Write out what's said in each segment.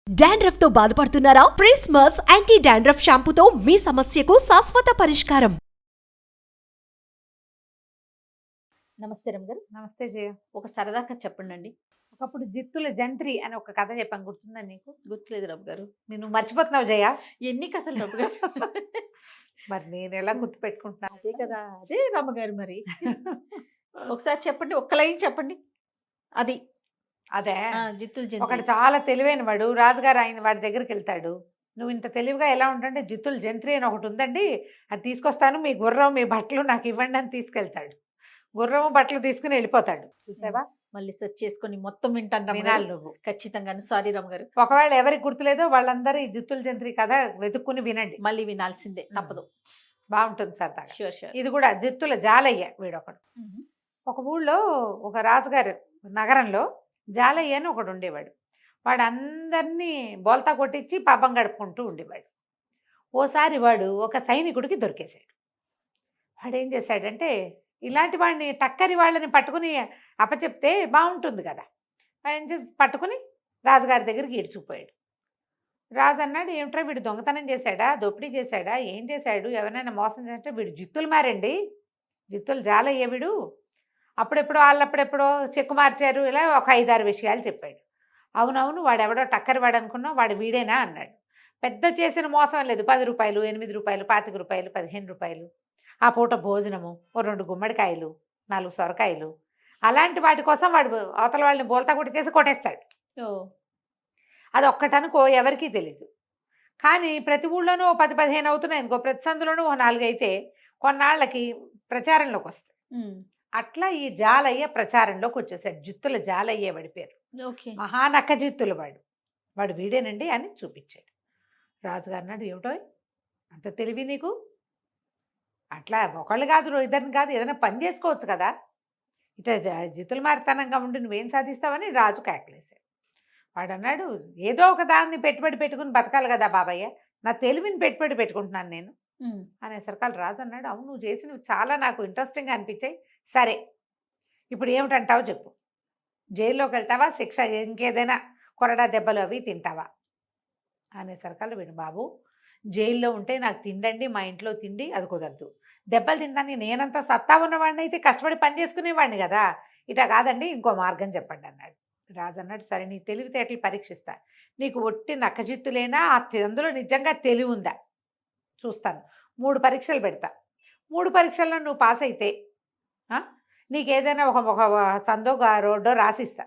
Dandruff తో బాధపడుతున్నారా? ప్రిస్మస్ anti dandruff షాంపూతో మీ సమస్యకు శాశ్వత పరిష్కారం. నమస్తే రమగారు. నమస్తే జయ. ఒక సరదా కథ చెప్పండి. ఒకప్పుడు జిత్తుల జంత్రి అని ఒక కథ చెప్పాను, గుర్తుందా నీకు? గుర్తులేదు రమగారు. నేను మర్చిపోతున్నావు జయ. ఎన్ని కథలు రమగారు? మరి నేను ఎలా గుర్తు పెట్టుకుంటున్నాను? అదే కదా, అదే రమగారు. మరి ఒకసారి చెప్పండి, ఒక్క లైన్ చెప్పండి. అది అదే జిత్తులు ఒకడు చాలా తెలివైన వాడు రాజుగారు ఆయన వాడి దగ్గరికి వెళ్తాడు. నువ్వు ఇంత తెలివిగా ఎలా ఉంటుంటే జిత్తుల జంత్రి అని ఒకటి ఉందండి, అది తీసుకొస్తాను, మీ గుర్రం మీ బట్టలు నాకు ఇవ్వండి అని తీసుకెళ్తాడు. గుర్రము బట్టలు తీసుకుని వెళ్ళిపోతాడు. చూసావా? మళ్ళీ సెర్చ్ చేసుకొని మొత్తం వింటాను వినాలి రమగారు. నువ్వు. ఖచ్చితంగా. సారీ రమగారు, ఒకవేళ ఎవరికి గుర్తులేదో వాళ్ళందరూ ఈ జిత్తుల జంత్రి కథ వెతుక్కుని వినండి, మళ్ళీ వినాల్సిందే, తప్పదు. బాగుంటుంది సరదాగా. Sure sure. ఇది కూడా జిత్తుల జాలయ్య వీడొకడు. ఒక ఊళ్ళో ఒక రాజుగారు నగరంలో జాలయ్య అని ఒకడు ఉండేవాడు. వాడు అందరినీ బోల్తా కొట్టించి పాపం గడుపుకుంటూ ఉండేవాడు. ఓసారి వాడు ఒక సైనికుడికి దొరికేశాడు. వాడు ఏం చేశాడంటే, ఇలాంటి వాడిని టక్కరి వాళ్ళని పట్టుకుని అప్పచెప్తే బాగుంటుంది కదా. వాడు ఏం చేసి పట్టుకుని రాజుగారి దగ్గరికి ఈడ్చుకుపోయాడు. రాజు అన్నాడు, ఏమిట్రా వీడు దొంగతనం చేశాడా, దోపిడీ చేశాడా, ఏం చేశాడు, ఎవరైనా మోసం చేస్తే? వీడు జిత్తులు మారండి, జిత్తులు జాలయ్య వీడు, అప్పుడెప్పుడో వాళ్ళప్పుడెప్పుడో చెక్కు మార్చారు, ఇలా ఒక 5-6 విషయాలు చెప్పాడు. అవునవును, వాడెవడో టక్కరి వాడు అనుకున్నావు, వాడు వీడేనా అన్నాడు. పెద్ద చేసిన మోసం లేదు, 10 రూపాయలు, 8 రూపాయలు, 25 రూపాయలు, 15 రూపాయలు, ఆ పూట భోజనము, ఓ 2 గుమ్మడికాయలు, 4 సొరకాయలు, అలాంటి వాటి కోసం వాడు అవతల వాళ్ళని బోల్తా కొట్టి కొట్టేస్తాడు. అది ఒక్కటనుకో ఎవరికీ తెలీదు. కానీ ప్రతి ఊళ్ళోనూ 10-15 అవుతున్నాయి అనుకో, ప్రతి సందులోనూ ఓ 4 అయితే కొన్నాళ్ళకి ప్రచారంలోకి వస్తాయి. అట్లా ఈ జాలయ్య ప్రచారంలోకి వచ్చేసాడు. జిత్తుల జాలయ్య వాడి పేరు. ఓకే. మహానక్క జిత్తులు వాడు వీడేనండి అని చూపించాడు. రాజుగారు అన్నాడు, ఏమిటో అంత తెలివి నీకు? అట్లా ఒకళ్ళు కాదు, ఇద్దరిని కాదు, ఏదైనా పని చేసుకోవచ్చు కదా, ఇట్లా జిత్తులు మారితనంగా ఉండి నువ్వేం సాధిస్తావని రాజు కేకలేశాడు. వాడు అన్నాడు, ఏదో ఒక దాన్ని పెట్టుబడి పెట్టుకుని బతకాలి కదా బాబయ్య, నా తెలివిని పెట్టుబడి పెట్టుకుంటున్నాను నేను అనేసరికి రాజు అన్నాడు, అవును నువ్వు చేసినవి చాలా నాకు ఇంట్రెస్టింగ్గా అనిపించాయి, సరే ఇప్పుడు ఏమిటంటావు చెప్పు, జైల్లోకి వెళ్తావా, శిక్ష ఇంకేదైనా కొరడా దెబ్బలు అవి తింటావా అనేసరికి వీడు, బాబు జైల్లో ఉంటే నాకు తిండండి, మా ఇంట్లో తిండి అది కుదరదు, దెబ్బలు తినడానికి నేనంతా సత్తా ఉన్నవాడిని అయితే కష్టపడి పని చేసుకునేవాడిని కదా, ఇటా కాదండి, ఇంకో మార్గం చెప్పండి అన్నాడు. రాజు అన్నాడు, సరే నీ తెలివితేటలు పరీక్షిస్తా, నీకు ఒట్టి నక్కజిత్తులేనా, అందులో నిజంగా తెలివి ఉందా చూస్తాను, 3 పరీక్షలు పెడతా, 3 పరీక్షల్లో నువ్వు పాస్ అయితే నీకేదైనా ఒక సందో రోడ్డో రాసిస్తా,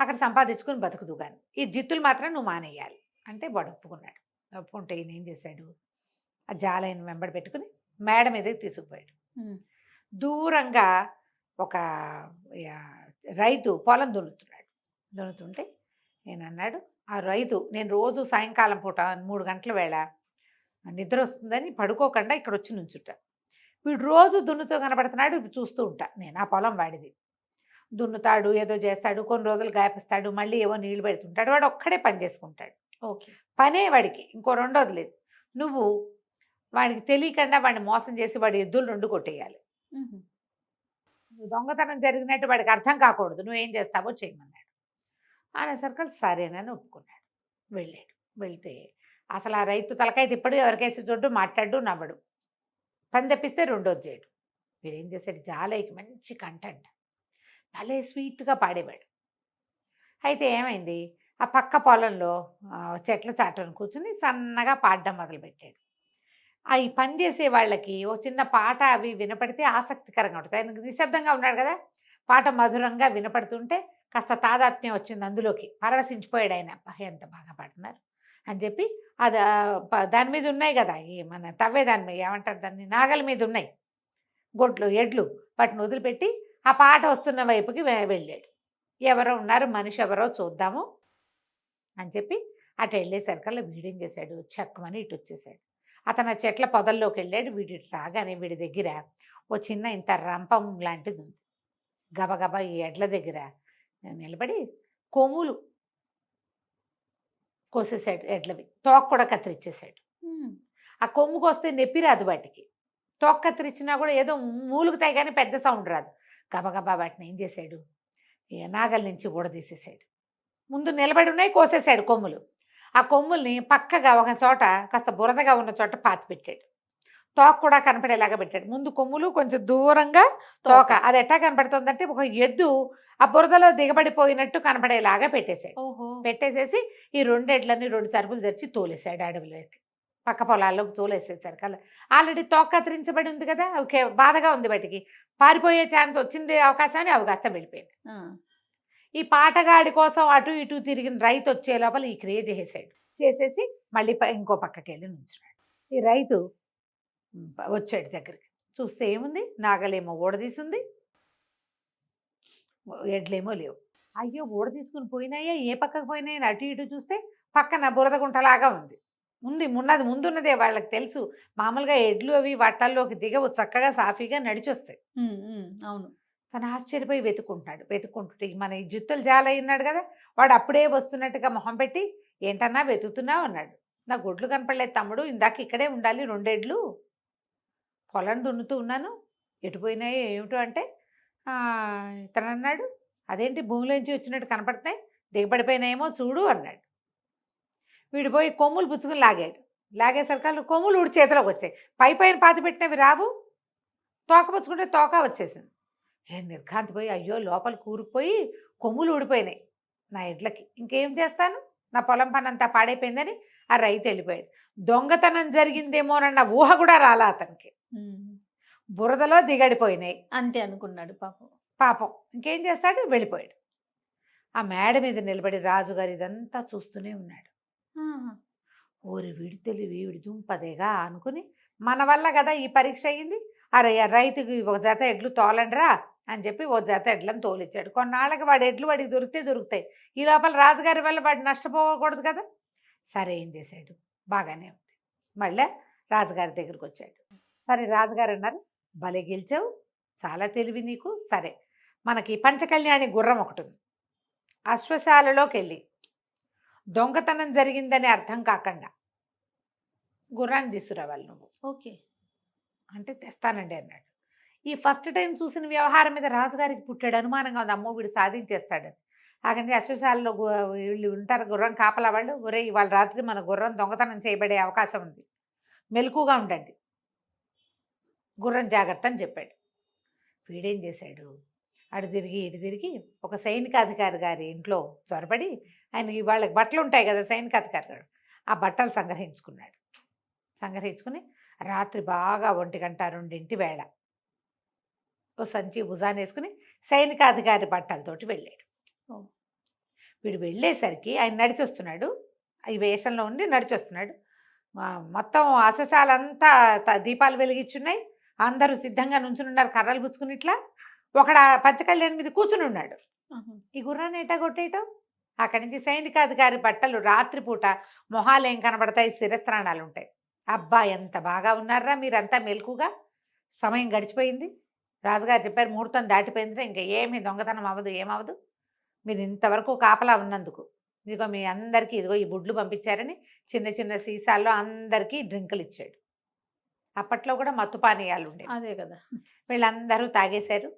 అక్కడ సంపాదించుకుని బతుకుదు కానీ ఈ జిత్తులు మాత్రం నువ్వు మానేయాలి అంటే వాడు ఒప్పుకున్నాడు. ఒప్పుకుంటే ఈయన ఏం చేశాడు, ఆ జాలయ్యను వెంబడి పెట్టుకుని మేడ మీదకి తీసుకుపోయాడు. దూరంగా ఒక రైతు పొలం దున్నుతుంటే నేను అన్నాడు, ఆ రైతు, నేను రోజు సాయంకాలం పూట 3 గంటల వేళ నిద్ర వస్తుందని పడుకోకుండా ఇక్కడ వచ్చి నుంచుంటా, వీడు రోజు దున్నుతో కనబడుతున్నాడు, చూస్తూ ఉంటా నేను, ఆ పొలం వాడిది, దున్నుతాడు, ఏదో చేస్తాడు, కొన్ని రోజులు గాయపిస్తాడు, మళ్ళీ ఏవో నీళ్లు పెడుతుంటాడు, వాడు ఒక్కడే పని చేసుకుంటాడు. ఓకే. పనే వాడికి, ఇంకో రెండోది లేదు. నువ్వు వాడికి తెలియకుండా వాడిని మోసం చేసి వాడి ఎద్దులు 2 కొట్టేయాలి, నువ్వు దొంగతనం జరిగినట్టు వాడికి అర్థం కాకూడదు, నువ్వేం చేస్తావో చేయమన్నాడు. అనేసరికి సరేనని ఒప్పుకున్నాడు. వెళ్ళాడు. వెళ్తే అసలు ఆ రైతు తలకాయ తిప్పడు, ఎవరికేసి చూడ్డు, మాట్లాడు, నవ్వడు, పని తెప్పిస్తే రెండోది చేయడు. వీడేం చేశాడు, జాలయ్యకి మంచి కంటెంట్, భలే స్వీట్గా పాడేవాడు. అయితే ఏమైంది, ఆ పక్క పొలంలో చెట్ల చాటును కూర్చుని సన్నగా పాడడం మొదలుపెట్టాడు. ఈ పని చేసే వాళ్ళకి ఓ చిన్న పాట అవి వినపడితే ఆసక్తికరంగా ఉంటుంది. ఆయన నిశ్శబ్దంగా ఉన్నాడు కదా, పాట మధురంగా వినపడుతుంటే కాస్త తాదాత్మ్యం వచ్చింది అందులోకి, పరవశించిపోయాడు ఆయన, ఎంత బాగా పాడుతున్నారు అని చెప్పి. అది దాని మీద ఉన్నాయి కదా, ఈ మన తవ్వే దాని మీద ఏమంటారు దాన్ని, నాగల మీద ఉన్నాయి గొడ్లు ఎడ్లు, వాటిని వదిలిపెట్టి ఆ పాట వస్తున్న వైపుకి వెళ్ళాడు. ఎవరో ఉన్నారు, మనిషి ఎవరో చూద్దాము అని చెప్పి అటు వెళ్ళేసరికల్లా వీడేం చేశాడు, చెక్కమని ఇటు వచ్చేసాడు. అతను ఆ చెట్ల పొదల్లోకి వెళ్ళాడు. వీడి రాగానే వీడి దగ్గర ఓ చిన్న ఇంత రంపం లాంటిది ఉంది. గబగబా ఈ ఎడ్ల దగ్గర నిలబడి కొమ్ములు కోసేసాడు, ఎడ్లవి తోక కూడా కత్తిరించేశాడు. ఆ కొమ్ముకు వస్తే నొప్పి రాదు వాటికి, తోక కత్తిరించినా కూడా ఏదో మూలుగుతాయి కానీ పెద్ద సౌండ్ రాదు. గబగబా వాటిని ఏం చేశాడు, నాగల నుంచి ఊడదీసేసాడు. ముందు నిలబడి ఉన్నాయి, కోసేసాడు కొమ్ములు. ఆ కొమ్ముల్ని పక్కగా ఒక చోట కాస్త బురదగా ఉన్న చోట పాతి పెట్టాడు. తోక కూడా కనపడేలాగా పెట్టాడు. ముందు కొమ్ములు కొంచెం దూరంగా తోక. అది ఎట్టా కనపడుతుందంటే ఒక ఎద్దు ఆ బురదలో దిగబడిపోయినట్టు కనపడేలాగా పెట్టేశాడు. ఓహో పెట్టేసేసి ఈ 2 ఎడ్లని 2 చరుపులు తెచ్చి తోలేశాడు అడవిలోకి. పక్క పొలాల్లోకి తోలేసేసారు కల్లా. ఆల్రెడీ తోక కత్తిరించబడి ఉంది కదా! ఓకే. బాధగా ఉంది బయటికి. పారిపోయే ఛాన్స్ వచ్చింది అవకాశాన్ని అవి కాస్త వెళ్ళిపోయింది. ఆ, ఈ పాటగాడి కోసం అటు ఇటు తిరిగిన రైతు వచ్చే లోపల ఈ క్రియ చేసేసాడు. చేసేసి మళ్ళీ ఇంకో పక్కకి వెళ్ళి నుంచున్నాడు. ఈ రైతు వచ్చాడు దగ్గరికి. చూస్తే ఏముంది, నాగలేమో ఊడదీసింది, ఎడ్లేమో లేవు. అయ్యో ఊడదీసుకుని పోయినాయా, ఏ పక్కకు పోయినాయని అటు ఇటు చూస్తే పక్కన బురద గుంటలాగా ఉంది. ఉన్నది ముందున్నదే వాళ్ళకి తెలుసు. మామూలుగా ఎడ్లు అవి వట్టల్లోకి దిగవు, చక్కగా సాఫీగా నడిచొస్తాయి. అవును. తను ఆశ్చర్యపోయి వెతుక్కుంటుంటే మన ఈ జుత్తులు జాల ఉన్నాడు కదా, వాడు అప్పుడే వస్తున్నట్టుగా మొహం పెట్టి, ఏంటన్నా వెతుకుతున్నావు అన్నాడు. నా గొడ్లు కనపడలేదు తమ్ముడు, ఇందాక ఇక్కడే ఉండాలి 2 ఎడ్లు, పొలం దున్నుతూ ఉన్నాను, ఎటుపోయినాయో ఏమిటో అంటే ఇతను అన్నాడు, అదేంటి భూమిలోంచి వచ్చినట్టు కనపడుతున్నాయి, దిగబడిపోయినాయేమో చూడు అన్నాడు. వీడు పోయి కొమ్ములు పుచ్చుకుని లాగేసరికి కొమ్ములు ఊడి చేతిలోకి వచ్చాయి. పైన పాతి పెట్టినవి రావు, తోక పుచ్చుకుంటే తోక వచ్చేసింది. నేను నిర్ఘాంతిపోయి అయ్యో లోపల కూరుకుపోయి కొమ్ములు ఊడిపోయినాయి నా ఎడ్లకి, ఇంకేం చేస్తాను, నా పొలం పని అంతా పాడైపోయిందని ఆ రైతు వెళ్ళిపోయాడు. దొంగతనం జరిగిందేమోనన్న ఊహ కూడా రాలా అతనికి. బురదలో దిగడిపోయినాయి అంతే అనుకున్నాడు పాపం. ఇంకేం చేస్తాడు, వెళ్ళిపోయాడు. ఆ మేడ మీద నిలబడి రాజుగారు ఇదంతా చూస్తూనే ఉన్నాడు. ఓరి వీడి తెలివి, వీడి దుంపదేగా అనుకుని, మన వల్ల కదా ఈ పరీక్ష అయ్యింది, అరే రైతుకి ఒక జత ఎడ్లు తోలండిరా అని చెప్పి ఒక జత ఎడ్లను తోలిచ్చాడు. కొన్నాళ్ళకి వాడి ఎడ్లు వాడికి దొరుకుతాయి. ఈ లోపల రాజుగారి వల్ల వాడు నష్టపోకూడదు కదా. సరే ఏం చేశాడు, బాగానే ఉంది. మళ్ళీ రాజుగారి దగ్గరికి వచ్చాడు. సరే రాజుగారు అన్నారు, భలే గెలిచావు, చాలా తెలివి నీకు. సరే మనకి పంచకళ్యాణి గుర్రం ఒకటి ఉంది, అశ్వశాలలోకి వెళ్ళి దొంగతనం జరిగిందని అర్థం కాకుండా గుర్రాన్ని తీసుకురావాలి నువ్వు. ఓకే అంటే తెస్తానండి అన్నాడు. ఈ ఫస్ట్ టైం చూసిన వ్యవహారం మీద రాజుగారికి పుట్టాడు అనుమానంగా ఉంది, అమ్మో వీడు సాధించేస్తాడని. అక్కడి అశ్వశాలలో వీళ్ళు ఉంటారు గుర్రం కాపలా వాళ్ళు, ఒరే ఇవాళ రాత్రి మన గుర్రం దొంగతనం చేయబడే అవకాశం ఉంది, మెలకుగా ఉండండి, గుర్రం జాగ్రత్త అని చెప్పాడు. వీడేం చేశాడు, అటు తిరిగి ఇటు తిరిగి ఒక సైనికాధికారి గారి ఇంట్లో చొరబడి, ఆయనకి వాళ్ళకి బట్టలు ఉంటాయి కదా సైనికాధికారి గారు, ఆ బట్టలు సంగ్రహించుకుని రాత్రి బాగా 1 గంట 2 వేళ ఓ సంచి భుజాన్ని వేసుకుని సైనికాధికారి బట్టలతోటి వెళ్ళాడు. వీడు వెళ్ళేసరికి ఆయన నడిచొస్తున్నాడు, ఈ వేషంలో ఉండి నడిచొస్తున్నాడు. మొత్తం అశ్వశాలంతా దీపాలు వెలిగించున్నాయి, అందరూ సిద్ధంగా నుంచునున్నారు కర్రలు పుచ్చుకుని. ఇట్లా ఒకడు పంచకళ్యాణి మీద కూర్చుని ఉన్నాడు. ఈ గుర్రాన్ని ఎటా కొట్టేయటం, అక్కడి నుంచి సైనికాధికారి బట్టలు రాత్రిపూట మొహాలు ఏం కనబడతాయి, శిరస్త్రాణాలు ఉంటాయి. అబ్బా ఎంత బాగా ఉన్నారా మీరంతా మెలకుగా, సమయం గడిచిపోయింది, రాజుగారు చెప్పారు ముహూర్తం దాటిపోయింది, ఇంకా ఏమీ దొంగతనం అవ్వదు, ఏమవ్వదు, మీరు ఇంతవరకు కాపలా ఉన్నందుకు ఇదిగో మీ అందరికీ ఇదిగో ఈ బుడ్లు పంపించారని చిన్న చిన్న సీసాల్లో అందరికీ డ్రింకులు ఇచ్చాడు. అప్పట్లో కూడా మత్తు పానీయాలు ఉండేవి. అదే కదా. వీళ్ళందరూ తాగేశారు.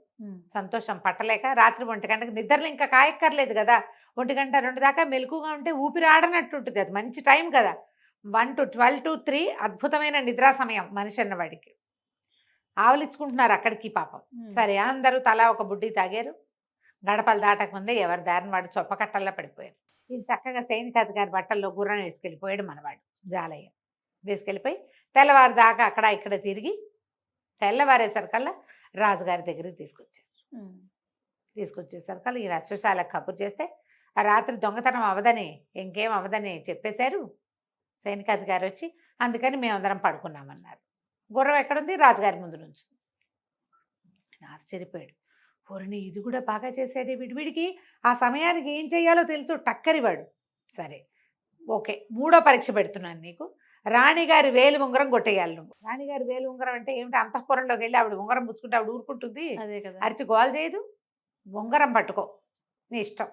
సంతోషం పట్టలేక రాత్రి 1 గంటకు నిద్రలు ఇంకా కాయక్కర్లేదు కదా, 1 గంట 2 దాకా మెలకుగా ఉంటే ఊపిరి ఆడనట్టు ఉంటుంది, అది మంచి టైం కదా. 1 to 12 to 3 అద్భుతమైన నిద్రా సమయం మనిషి అన్నవాడికి. ఆవలించుకుంటున్నారు అక్కడికి పాపం. సరే అందరూ తలా ఒక బుడ్డి తాగారు. గడపలు దాటకముందే ఎవరి దారిని వాడు చొప్పకట్టల్లో పడిపోయారు. ఇది చక్కగా సైనికాధికారి బట్టల్లో గుర్రం వేసుకెళ్ళిపోయాడు మనవాడు జాలయ్య. వేసుకెళ్ళిపోయి తెల్లవారు దాకా అక్కడ ఇక్కడ తిరిగి తెల్లవారేసరికల్లా రాజుగారి దగ్గరికి తీసుకొచ్చేసరికల్లా ఈ అశ్వశాలకు కబురు చేస్తే ఆ రాత్రి దొంగతనం అవదని ఇంకేం అవదని చెప్పేశారు. సైనికాధికారి వచ్చి అందుకని మేమందరం పడుకున్నామన్నారు. గుర్రం ఎక్కడుంది, రాజుగారి ముందు నుంచి. ఆశ్చర్యపోయాడు, పూర్ణి ఇది కూడా బాగా చేశాడే, వీడికి ఆ సమయానికి ఏం చేయాలో తెలుసు, టక్కరివాడు. సరే ఓకే, 3వ పరీక్ష పెడుతున్నాను నీకు, రాణిగారి వేలు ఉంగరం కొట్టేయాలి నువ్వు. రాణిగారి వేలు ఉంగరం అంటే ఏమిటి, అంతఃపురంలోకి వెళ్ళి ఆవిడ ఉంగరం పుచ్చుకుంటే ఆవిడ ఊరుకుంటుంది, అదే కదా, అరిచి గోల్ చేయదు, ఉంగరం పట్టుకో నీ ఇష్టం,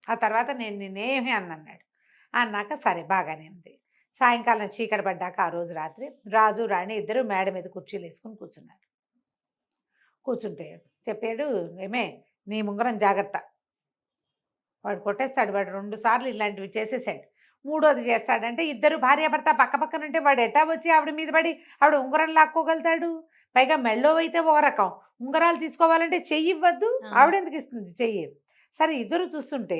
ఆ తర్వాత నేను నిన్నేమీ అన్నాడు. అన్నాక సరే బాగానే ఉంది. సాయంకాలం చీకటి పడ్డాక ఆ రోజు రాత్రి రాజు రాణి ఇద్దరు మేడ మీద కుర్చీలు వేసుకుని కూర్చున్నారు. కూర్చుంటే చెప్పాడు, ఏమే నీ ఉంగరం జాగ్రత్త, వాడు కొట్టేస్తాడు, వాడు 2 సార్లు ఇలాంటివి చేసేసాడు, మూడోది చేస్తాడంటే ఇద్దరు భార్యాభర్త పక్క పక్కన ఉంటే వాడు ఎట్టా వచ్చి ఆవిడ మీద పడి ఆవిడ ఉంగరం లాక్కోగలుగుతాడు? పైగా మెళ్ళో అయితే ఒక రకం, ఉంగరాలు తీసుకోవాలంటే చెయ్యి ఇవ్వద్దు, ఆవిడ ఎందుకు ఇస్తుంది చెయ్యి? సరే ఇద్దరు చూస్తుంటే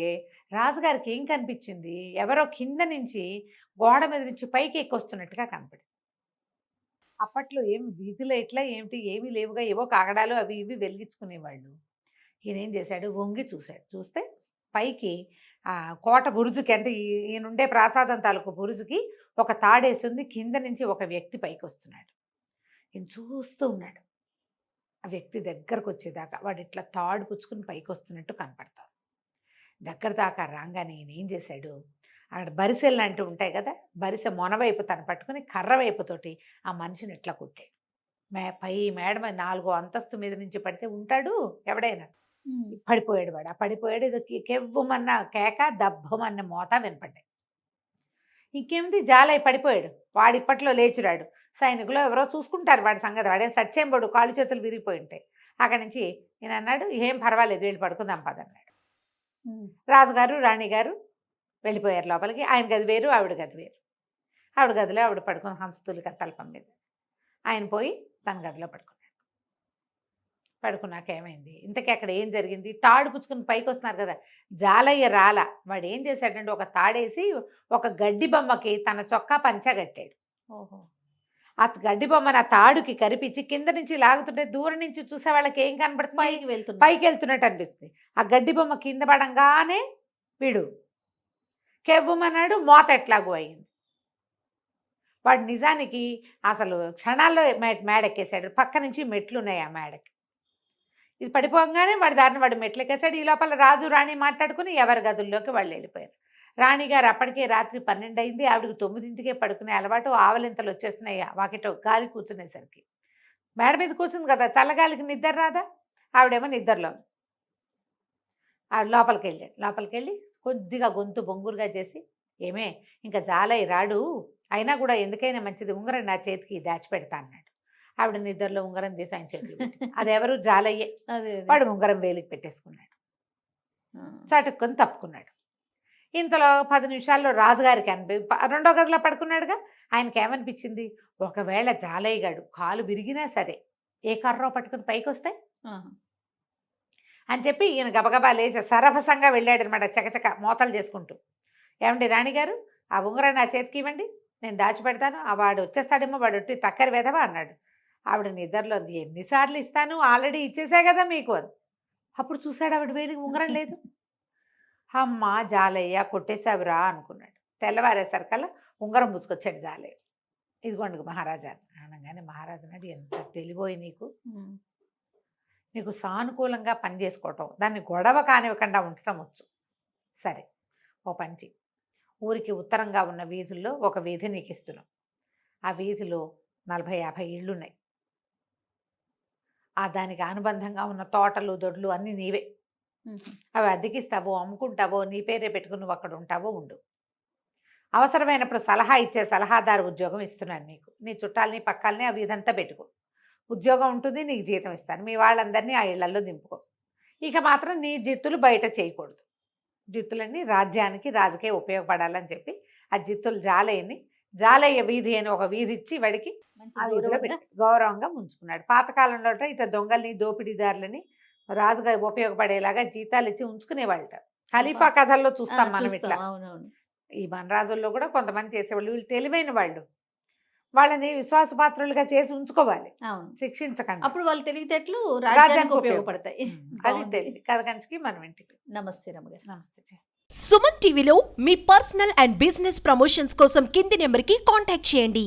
రాజుగారికి ఏం కనిపించింది, ఎవరో కింద నుంచి గోడ మీద నుంచి పైకి ఎక్కొస్తున్నట్టుగా కనపడింది. అప్పట్లో ఏం వీధిలో ఎట్లా ఏమిటి ఏమీ లేవుగా, ఏవో కాగడాలు అవి ఇవి వెలిగించుకునేవాళ్ళు. ఈయన ఏం చేశాడు, వంగి చూశాడు. చూస్తే పైకి కోట బురుజుకి, అంటే ఈయనుండే ప్రాసాదం తాలూకు బురుజుకి ఒక తాడేసింది, కింద నుంచి ఒక వ్యక్తి పైకి వస్తున్నాడు. ఈయన చూస్తూ ఉన్నాడు. ఆ వ్యక్తి దగ్గరకు వచ్చేదాకా వాడు ఇట్లా తాడు పుచ్చుకుని పైకి వస్తున్నట్టు కనపడతాడు. దగ్గర దాకా రాగానే ఈయన ఏం చేశాడు, అక్కడ బరిసెలు లాంటివి ఉంటాయి కదా, బరిసె మొనవైపు తను పట్టుకుని కర్ర వైపుతోటి ఆ మనిషిని ఇట్లా కొట్టాడు. పై మేడ మీద 4వ అంతస్తు మీద నుంచి పడితే ఉంటాడు ఎవడైనా, పడిపోయాడు వాడు. ఆ పడిపోయాడు, ఏదో కెవ్వమన్న కేక, దబ్బమన్న మోత వినపడ్డాయి. ఇంకేమిటి, జాలై పడిపోయాడు. వాడు ఇప్పట్లో లేచురాడు. సైనికులు ఎవరో చూసుకుంటారు వాడి సంగతి, వాడేం సచ్చేంబడు, కాళ్ళు చేతులు విరిగిపోయి ఉంటాయి. అక్కడి నుంచి నేను అన్నాడు, ఏం పర్వాలేదు వెళ్ళి పడుకుందాం పదన్నాడు. రాజుగారు రాణిగారు వెళ్ళిపోయారు లోపలికి. ఆయన గది వేరు, ఆవిడ గది వేరు. ఆవిడ గదిలో ఆవిడ పడుకుని హంసతులిక తల్పం మీద, ఆయన పోయి తన గదిలో పడుకున్నాడు. పడుకున్నాక ఏమైంది, ఇంతకీ అక్కడ ఏం జరిగింది, తాడు పుచ్చుకుని పైకి వస్తున్నారు కదా, జాలయ్య రాల. వాడు ఏం చేశాడంటే ఒక తాడేసి ఒక గడ్డి బొమ్మకి తన చొక్కా పంచా కట్టాడు. ఓహో. ఆ గడ్డి బొమ్మను ఆ తాడుకి కరిపించి కింద నుంచి లాగుతుంటే దూరం నుంచి చూసే వాళ్ళకి ఏం కనబడుతుంది, పైకి వెళ్తున్నట్టు అనిపిస్తుంది. ఆ గడ్డి బొమ్మ కింద పడంగానే వీడు కెవ్వమన్నాడు, మోత ఎట్లాగూ అయింది. వాడు నిజానికి అసలు క్షణాల్లో మేడెక్కేశాడు. పక్క నుంచి మెట్లు ఉన్నాయి ఆ మేడకి. ఇది పడిపోగానే వాడి దారిని వాడు మెట్లు ఎక్కేశాడు. ఈ లోపల రాజు రాణి మాట్లాడుకుని ఎవరి గదుల్లోకి వాళ్ళు వెళ్ళిపోయారు. రాణిగారు అప్పటికే రాత్రి 12 అయింది. ఆవిడకి 9ంటికే పడుకునే అలవాటు. ఆవలింతలు వచ్చేస్తున్నాయి వాకిటో గాలి కూర్చునేసరికి. మేడ మీద కూర్చుంది కదా, చల్లగాలికి నిద్ర రాదా, ఆవిడేమో నిద్రలో. ఆవిడ లోపలికి వెళ్ళి కొద్దిగా గొంతు బొంగురుగా చేసి, ఏమే ఇంకా జాలై రాడు, అయినా కూడా ఎందుకైనా మంచిది ఉంగరం నా చేతికి దాచిపెడతా అన్నాడు. ఆవిడ నిద్రలో ఉంగరం తీసి ఆయన చేతులు అది ఎవరు, జాలయ్యే. వాడు ఉంగరం వేలికి పెట్టేసుకున్నాడు, చటుక్కుని తప్పుకున్నాడు. ఇంతలో 10 నిమిషాల్లో రాజుగారికి రెండో గదిలో పడుకున్నాడుగా, ఆయనకి ఏమనిపించింది, ఒకవేళ జాలయ్య గాడు కాలు విరిగినా సరే ఏ కర్రో పట్టుకుని పైకి వస్తే అని చెప్పి ఈయన గబగబా లేచి సరభసంగా వెళ్ళాడనమాట, చకచక మోతలు చేసుకుంటూ. ఏమండి రాణిగారు, ఆ ఉంగరం నా చేతికి ఇవ్వండి, నేను దాచిపెడతాను, ఆ వాడు వచ్చేస్తాడేమో, వాడు ఒట్టి టక్కరి వెదవా అన్నాడు. ఆవిడ నిద్రలో, ఎన్నిసార్లు ఇస్తాను, ఆల్రెడీ ఇచ్చేసా కదా మీకు అని. అప్పుడు చూశాడు ఆవిడ వేలికి ఉంగరం లేదు. అమ్మ జాలయ్య కొట్టేశావురా అనుకున్నాడు. తెల్లవారేసరికల్లా ఉంగరం పుచ్చుకొచ్చాడు జాలయ్య. ఇదిగోండి మహారాజా అనగానే, మహారాజు అన్నాడు, ఎంత తెలివోయి నీకు సానుకూలంగా పనిచేసుకోవటం, దాన్ని గొడవ కానివ్వకుండా ఉండటం వచ్చు. సరే ఓ పంచి, ఊరికి ఉత్తరంగా ఉన్న వీధుల్లో ఒక వీధి నీకు ఇస్తున్నాం. ఆ వీధిలో 40-50 ఇళ్ళు ఉన్నాయి. ఆ దానికి అనుబంధంగా ఉన్న తోటలు దొడ్లు అన్నీ నీవే. అవి అద్దెకిస్తావో, అమ్ముకుంటావో, నీ పేరే పెట్టుకుని నువ్వు అక్కడ ఉంటావో ఉండు. అవసరమైనప్పుడు సలహా ఇచ్చే సలహాదారు ఉద్యోగం ఇస్తున్నాను నీకు. నీ చుట్టాలని పక్కాలని అవి ఇదంతా పెట్టుకో, ఉద్యోగం ఉంటుంది, నీకు జీతం ఇస్తాను. మీ వాళ్ళందరినీ ఆ ఇళ్లలో దింపుకో. ఇక మాత్రం నీ జిత్తులు బయట చేయకూడదు. జిత్తులన్నీ రాజ్యానికి రాజుకే ఉపయోగపడాలని చెప్పి ఆ జిత్తులు జాలయ్య వీధి అని ఒక వీధి ఇచ్చి వాడికి గౌరవంగా ముంచుకున్నాడు. పాతకాలంలో ఇట్లా దొంగల్ని దోపిడీదారులని రాజుగా ఉపయోగపడేలాగా జీతాలు ఇచ్చి ఉంచుకునేవాళ్ళట. ఖలీఫా కథల్లో చూస్తాం మనం ఇట్లా. ఈ వనరాజుల్లో కూడా కొంతమంది చేసేవాళ్ళు. వీళ్ళు తెలివైన వాళ్ళు, వాళ్ళని విశ్వాసపాత్రులుగా చేసి ఉంచుకోవాలి, శిక్షించకండి. అప్పుడు వాళ్ళు తెలివితేటలు రాజ్యానికి ఉపయోగపడతాయి. అది తెలివి కథ కంచికి మనం ఇంటికి. నమస్తే రమ్మగారు. నమస్తే. సుమన్ టీవీలో మీ పర్సనల్ అండ్ బిజినెస్ ప్రమోషన్స్ కోసం కింది నెంబర్కి కాంటాక్ట్ చేయండి.